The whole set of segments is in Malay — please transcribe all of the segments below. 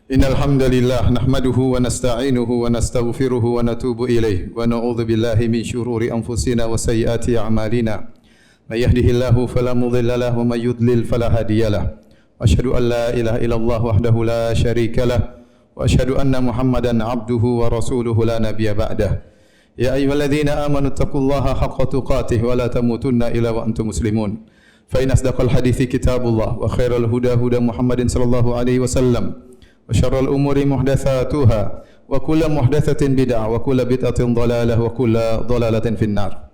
Innal hamdalillah nahmaduhu wa nasta'inuhu wa nastaghfiruhu wa natubu ilayh wa na'udzu billahi min shururi anfusina wa sayyiati a'malina. May yahdihillahu fala mudilla lahu wa may yudlil fala hadiyalah. Asyhadu an la ilaha illallah wahdahu la syarika lah wa asyhadu anna Muhammadan 'abduhu wa rasuluhu la nabiyya ba'dah. Ya ayyuhalladzina amanu taqullaha haqqa tuqatih wa la tamutunna illa wa antum muslimun. Fa in asdaqal hadithi kitabullah wa khairal huda huda Muhammadin sallallahu alaihi wasallam. Wa syarrul umuri muhdatsatuha wa kullu muhdatsatin bid'ah wa kullu bid'atin dhalalah wa kullu dhalalatin finnar.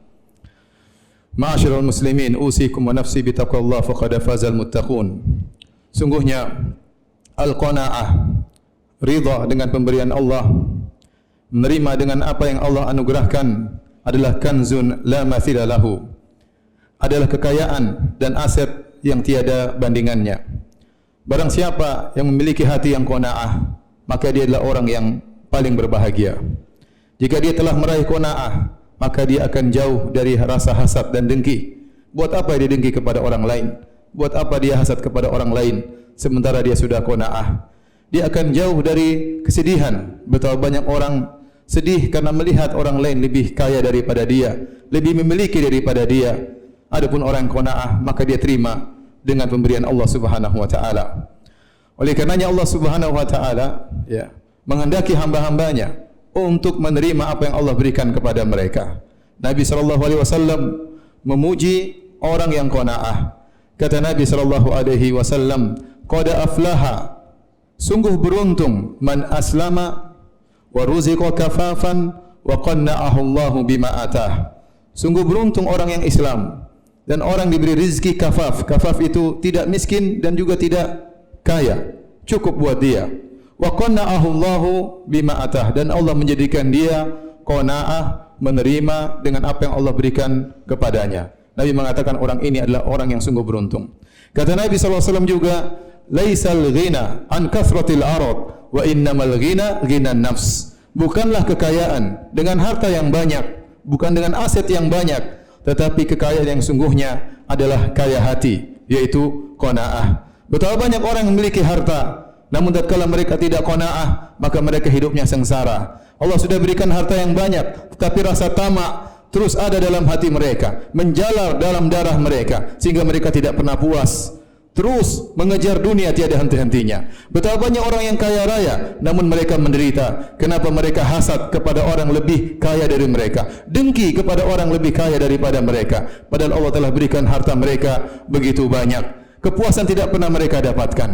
Ma'asyiral muslimin, usikum wa nafsi bi taqwallah faqad fazal muttaqun. Sungguhnya al-qanaah, ridha dengan pemberian Allah, menerima dengan apa yang Allah anugerahkan adalah kanzun la mathila lahu. Adalah kekayaan dan aset yang tiada bandingannya. Barang siapa yang memiliki hati yang qanaah, maka dia adalah orang yang paling berbahagia. Jika dia telah meraih qanaah, maka dia akan jauh dari rasa hasad dan dengki. Buat apa dia dengki kepada orang lain? Buat apa dia hasad kepada orang lain sementara dia sudah qanaah? Dia akan jauh dari kesedihan. Betapa banyak orang sedih karena melihat orang lain lebih kaya daripada dia, lebih memiliki daripada dia. Adapun orang yang qanaah, maka dia terima dengan pemberian Allah Subhanahu wa taala. Oleh karenanya Allah Subhanahu wa taala menghendaki hamba-hambanya untuk menerima apa yang Allah berikan kepada mereka. Nabi sallallahu alaihi wasallam memuji orang yang qanaah. Kata Nabi sallallahu alaihi wasallam, "Qad aflaha." Sungguh beruntung man aslama wa ruziqa kafafan wa qanna'ahu Allahu bima atah. Sungguh beruntung orang yang Islam dan orang diberi rezeki kafaf. Kafaf itu tidak miskin dan juga tidak kaya, cukup buat dia. Wa qanna'ahu Allahu bima atah, dan Allah menjadikan dia qanaah, menerima dengan apa yang Allah berikan kepadanya. Nabi mengatakan orang ini adalah orang yang sungguh beruntung. Kata Nabi sallallahu alaihi wasallam juga, "Laisal ghina an kathratil arad wa innamal ghina ghinan nafs." Bukanlah kekayaan dengan harta yang banyak, bukan dengan aset yang banyak, tetapi kekayaan yang sungguhnya adalah kaya hati, yaitu qanaah. Betapa banyak orang yang memiliki harta, namun tatkala mereka tidak qanaah, maka mereka hidupnya sengsara. Allah sudah berikan harta yang banyak, tetapi rasa tamak terus ada dalam hati mereka, menjalar dalam darah mereka, sehingga mereka tidak pernah puas. Terus mengejar dunia tiada henti-hentinya. Betapa banyak orang yang kaya raya, namun mereka menderita. Kenapa mereka hasad kepada orang lebih kaya dari mereka, dengki kepada orang lebih kaya daripada mereka, padahal Allah telah berikan harta mereka begitu banyak. Kepuasan tidak pernah mereka dapatkan.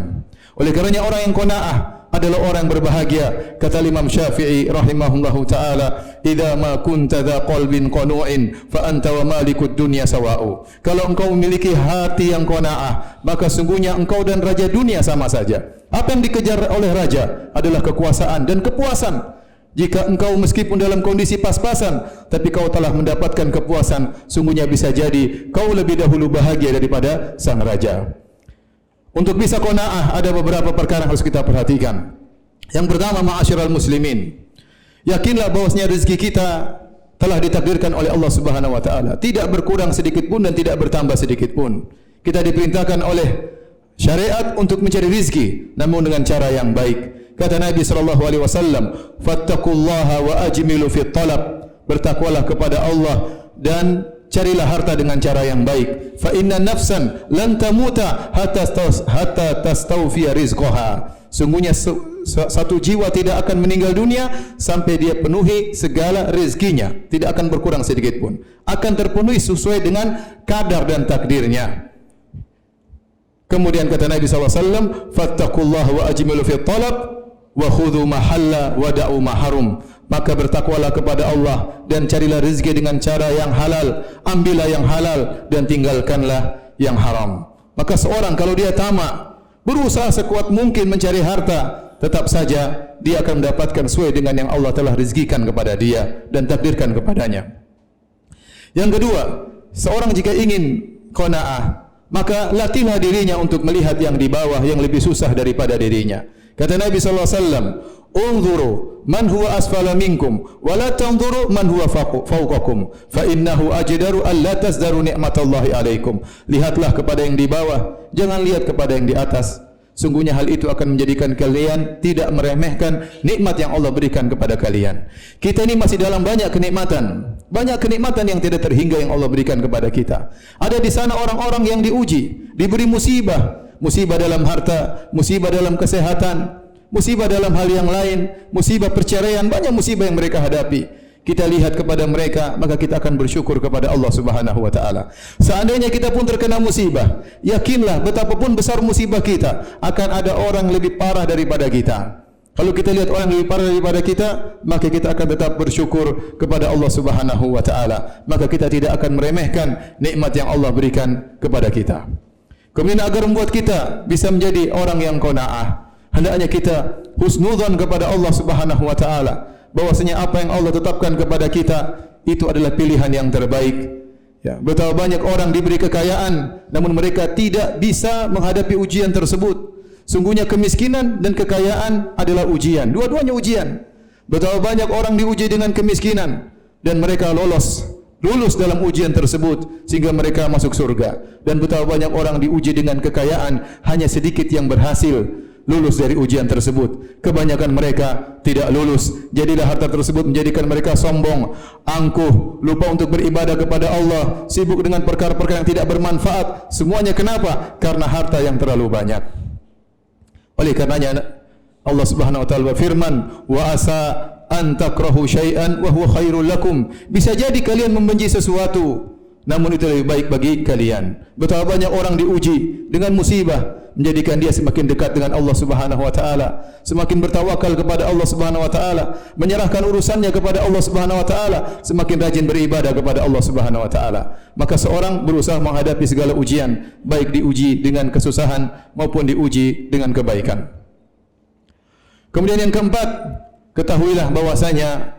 Oleh karenanya orang yang qanaah adalah orang yang berbahagia. Kata Imam Syafi'i rahimahullahu taala, "Idza ma kunta dza qalbin qanu'in fa anta wa malikud dunya sawa'u." Kalau engkau memiliki hati yang qanaah, maka sungguhnya engkau dan raja dunia sama saja. Apa yang dikejar oleh raja adalah kekuasaan dan kepuasan. Jika engkau meskipun dalam kondisi pas-pasan, tapi kau telah mendapatkan kepuasan, sungguhnya bisa jadi kau lebih dahulu bahagia daripada sang raja. Untuk bisa qanaah ada beberapa perkara yang harus kita perhatikan. Yang pertama, ma'asyiral muslimin, yakinlah bahwasanya rezeki kita telah ditakdirkan oleh Allah Subhanahu wa taala, tidak berkurang sedikit pun dan tidak bertambah sedikit pun. Kita diperintahkan oleh syariat untuk mencari rezeki, namun dengan cara yang baik. Kata Nabi sallallahu alaihi wasallam, "Fattaqullaha wa ajmilu fit talab." Bertakwalah kepada Allah dan carilah harta dengan cara yang baik. Fa inna nafsan lan tamuta hatta tastawfiya rizqaha. Sungguhnya satu jiwa tidak akan meninggal dunia sampai dia penuhi segala rezekinya, tidak akan berkurang sedikit pun. Akan terpenuhi sesuai dengan kadar dan takdirnya. Kemudian kata Nabi sallallahu alaihi wasallam, "Fattaqullaha wa ajmilu fit talab wa khudhu mahalla wa da'u maharum." Maka bertakwalah kepada Allah dan carilah rezeki dengan cara yang halal, ambillah yang halal dan tinggalkanlah yang haram. Maka seorang kalau dia tamak, berusaha sekuat mungkin mencari harta, tetap saja dia akan mendapatkan sesuai dengan yang Allah telah rezekikan kepada dia dan takdirkan kepadanya. Yang kedua, seorang jika ingin qanaah, maka latihlah dirinya untuk melihat yang di bawah yang lebih susah daripada dirinya. Kata Nabi sallallahu alaihi wasallam, "Unzuru man huwa asfala minkum wa la tanzuru man huwa fawqakum fa innahu ajdaru an la tasdaru ni'matallahi alaikum." Lihatlah kepada yang di bawah, jangan lihat kepada yang di atas. Sungguhnya hal itu akan menjadikan kalian tidak meremehkan nikmat yang Allah berikan kepada kalian. Kita ini masih dalam banyak kenikmatan. Banyak kenikmatan yang tidak terhingga yang Allah berikan kepada kita. Ada di sana orang-orang yang diuji, diberi musibah. Musibah dalam harta, musibah dalam kesehatan, musibah dalam hal yang lain, musibah perceraian, banyak musibah yang mereka hadapi. Kita lihat kepada mereka, maka kita akan bersyukur kepada Allah Subhanahu wa taala. Seandainya kita pun terkena musibah, yakinlah betapapun besar musibah kita, akan ada orang lebih parah daripada kita. Kalau kita lihat orang lebih parah daripada kita, maka kita akan tetap bersyukur kepada Allah Subhanahu wa taala. Maka kita tidak akan meremehkan nikmat yang Allah berikan kepada kita. Kemudian agar membuat kita bisa menjadi orang yang qanaah, hendaknya kita husnudzan kepada Allah Subhanahu wa taala, bahwasanya apa yang Allah tetapkan kepada kita itu adalah pilihan yang terbaik. Ya, betapa banyak orang diberi kekayaan namun mereka tidak bisa menghadapi ujian tersebut. Sungguhnya kemiskinan dan kekayaan adalah ujian, dua-duanya ujian. Betapa banyak orang diuji dengan kemiskinan dan mereka lulus dalam ujian tersebut sehingga mereka masuk surga. Dan betapa banyak orang diuji dengan kekayaan, hanya sedikit yang berhasil lulus dari ujian tersebut. Kebanyakan mereka tidak lulus. Jadilah harta tersebut menjadikan mereka sombong, angkuh, lupa untuk beribadah kepada Allah, sibuk dengan perkara-perkara yang tidak bermanfaat. Semuanya kenapa? Karena harta yang terlalu banyak. Oleh karenanya Allah Subhanahu wa taala berfirman, "Wa asa an takrahu syai'an wa huwa khairul lakum." Bisa jadi kalian membenci sesuatu, namun itu lebih baik bagi kalian. Betapa banyak orang diuji dengan musibah, menjadikan dia semakin dekat dengan Allah Subhanahu wa taala, semakin bertawakal kepada Allah Subhanahu wa taala, menyerahkan urusannya kepada Allah Subhanahu wa taala, semakin rajin beribadah kepada Allah Subhanahu wa taala. Maka seorang berusaha menghadapi segala ujian, baik diuji dengan kesusahan maupun diuji dengan kebaikan. Kemudian yang keempat, ketahuilah bahwasanya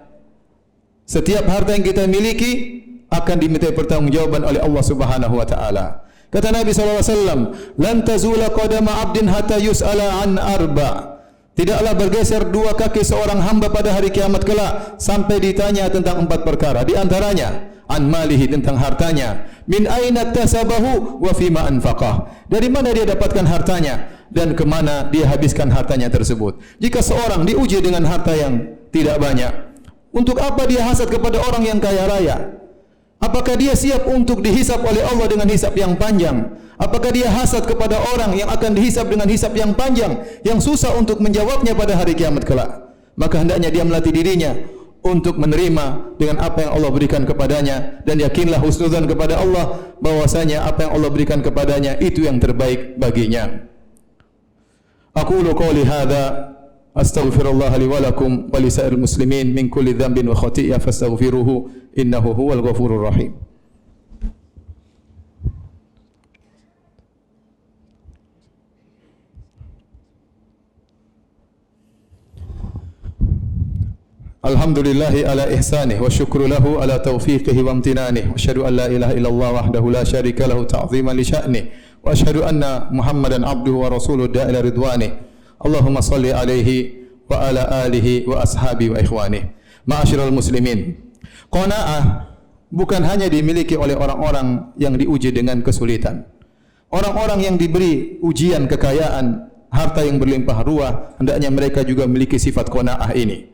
setiap harta yang kita miliki akan dimintai pertanggungjawaban oleh Allah Subhanahu wa taala. Kata Nabi sallallahu alaihi wasallam, "Lan tazula qadama 'abdin hatta yus'ala an arba'." Tidaklah bergeser dua kaki seorang hamba pada hari kiamat kelak sampai ditanya tentang empat perkara. Di antaranya, an malihi, tentang hartanya, min aina tasabahu wa fima anfaqah. Dari mana dia dapatkan hartanya dan ke mana dia habiskan hartanya tersebut. Jika seorang diuji dengan harta yang tidak banyak, untuk apa dia hasad kepada orang yang kaya raya? Apakah dia siap untuk dihisap oleh Allah dengan hisap yang panjang? Apakah dia hasad kepada orang yang akan dihisap dengan hisap yang panjang, yang susah untuk menjawabnya pada hari kiamat kelak? Maka hendaknya dia melatih dirinya untuk menerima dengan apa yang Allah berikan kepadanya, dan yakinlah husnudzan kepada Allah bahwasanya apa yang Allah berikan kepadanya itu yang terbaik baginya. Aqulu qouli hadza astaghfirullah li wa lakum wa li sa'iril muslimin min kulli dhanbin wa khati'ah fastaghfiruhu innahu huwal ghafurur rahim. Alhamdulillahi ala ihsanih wa syukru lahu ala taufiqihi wa amtinanih wa asyhadu an la ilaha illallah wahdahu la syarika lahu ta'ziman li sya'nih wa asyhadu anna Muhammadan abduhu wa rasuluhu da'ila ridwanih. Allahumma salli alaihi wa ala alihi wa ashabi wa ikhwanih. Ma'asyiral muslimin, qanaah bukan hanya dimiliki oleh orang-orang yang diuji dengan kesulitan. Orang-orang yang diberi ujian kekayaan, harta yang berlimpah ruah, hendaknya mereka juga memiliki sifat qanaah ini.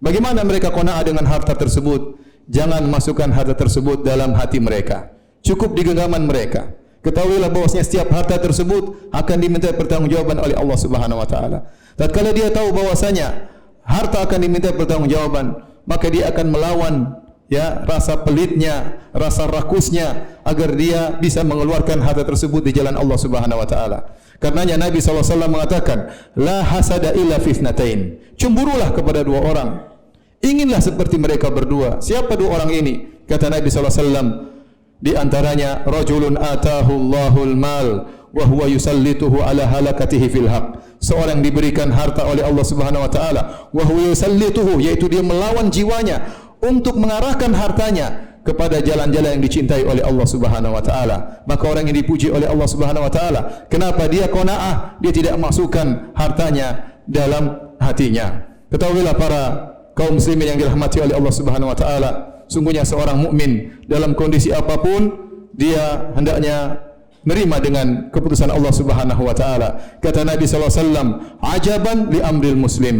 Bagaimana mereka qanaah dengan harta tersebut? Jangan masukkan harta tersebut dalam hati mereka. Cukup di genggaman mereka. Ketahuilah bahwasanya setiap harta tersebut akan diminta pertanggungjawaban oleh Allah Subhanahu wa taala. Tatkala dia tahu bahwasanya harta akan diminta pertanggungjawaban, maka dia akan melawan rasa pelitnya, rasa rakusnya, agar dia bisa mengeluarkan harta tersebut di jalan Allah Subhanahu wa taala. Karenanya Nabi sallallahu alaihi wasallam mengatakan, la hasada illa fitnatain. Cemburulah kepada dua orang. Inginlah seperti mereka berdua. Siapa dua orang ini? Kata Nabi sallallahu alaihi wasallam, di antaranya rajulun atahu Allahul mal wa huwa yusallituhu ala halakatihi fil haq. Seorang diberikan harta oleh Allah Subhanahu wa taala, wa huwa yusallituhu, yaitu dia melawan jiwanya untuk mengarahkan hartanya kepada jalan-jalan yang dicintai oleh Allah Subhanahu wa taala. Maka orang yang dipuji oleh Allah Subhanahu wa taala, kenapa dia qanaah? Dia tidak masukkan hartanya dalam hatinya. Ketahuilah para kaum muslimin yang dirahmati oleh Allah Subhanahu wa taala, sungguhnya seorang mukmin dalam kondisi apapun dia hendaknya nerima dengan keputusan Allah Subhanahu wa taala. Kata Nabi sallallahu alaihi wasallam, "Ajaban li amril muslim."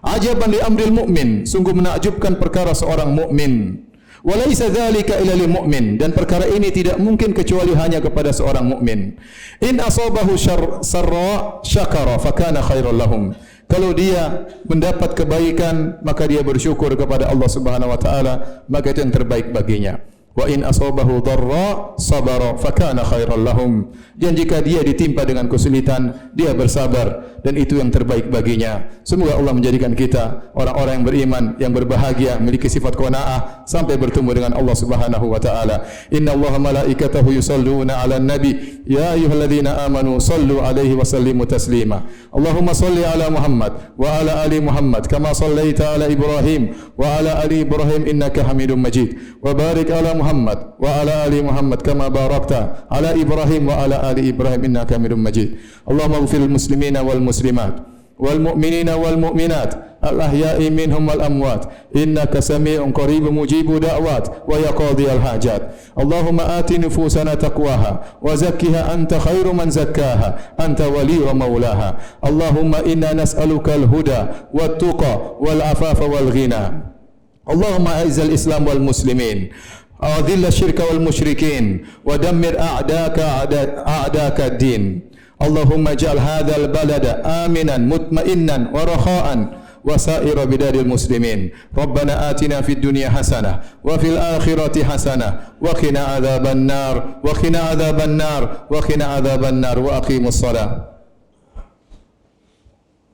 Ajaban li amril mu'min, sungguh menakjubkan perkara seorang mukmin. Wa laisa dzalika illa lil mu'min, dan perkara ini tidak mungkin kecuali hanya kepada seorang mukmin. In asabahu sarra syakara fakana khairan lahum. Kalau dia mendapat kebaikan maka dia bersyukur kepada Allah Subhanahu wa taala, maka itu yang terbaik baginya. Wa in asabahu dharra sabara fakana khairan lahum. Dan jika dia ditimpa dengan kesulitan, dia bersabar, dan itu yang terbaik baginya. Semoga Allah menjadikan kita orang-orang yang beriman, yang berbahagia, memiliki sifat qanaah sampai bertemu dengan Allah Subhanahu wa taala. Innallaha malaikatahu yusalluna 'alan nabi ya ayyuhalladzina amanu sallu 'alaihi wa sallimu taslima. Allahumma salli 'ala Muhammad wa 'ala ali Muhammad kama sallaita 'ala Ibrahim wa 'ala ali Ibrahim innaka Hamidum Majid. Wa barik 'ala Muhammad wa 'ala ali Muhammad kama barakta 'ala Ibrahim wa 'ala ali Ibrahim innaka Hamidum Majid. Allahumma ighfir lil muslimina wal muslimat wal mu'minina wal mu'minat al ahya'i minhum wal amwat innaka sami'un qaribun mujibud da'wat wa yaqdi al hajat. Allahumma ati nufusana taqwaha wa zakkiha anta khairu man zakkaha anta wali wa maulaha. Allahumma inna nas'aluka al huda wat tuqa wal afafa wal ghina. Allahumma a'izzal islam wal muslimin أذل الشرك والمشركين ودمر أعداءك الدين. اللهم اجعل هذا البلد آمنا مطمئنا ورخاء وسائر بلاد المسلمين. ربنا آتنا في الدنيا حسنة وفي الآخرة حسنة وقنا عذاب النار وقنا عذاب النار وقنا عذاب النار وأقيموا الصلاة.